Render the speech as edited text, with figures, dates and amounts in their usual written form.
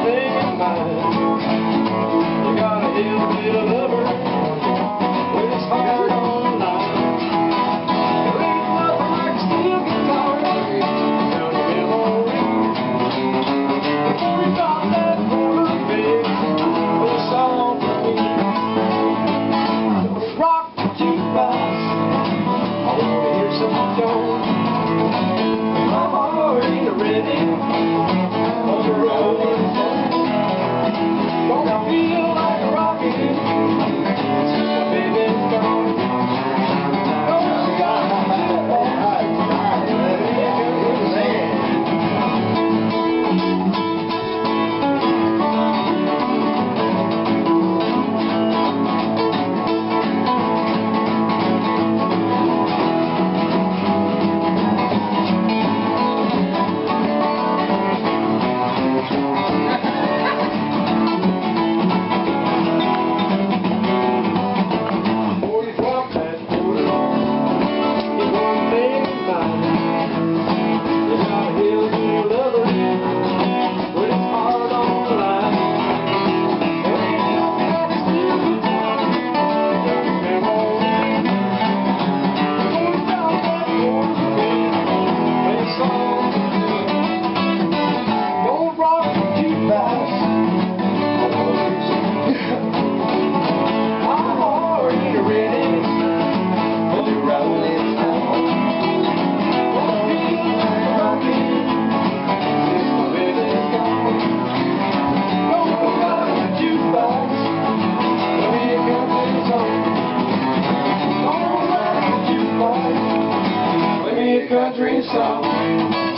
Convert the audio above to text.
thing in mind. You got a hillbilly lover with his heart on the line. There ain't nothing like a steel guitar down your memory. Before he got that woman big with a song for me. So rock the jukebox, I want to hear some Jones. My heart ain't ready on the road. Don't feel like rocking since my baby's gone. Don't got country song.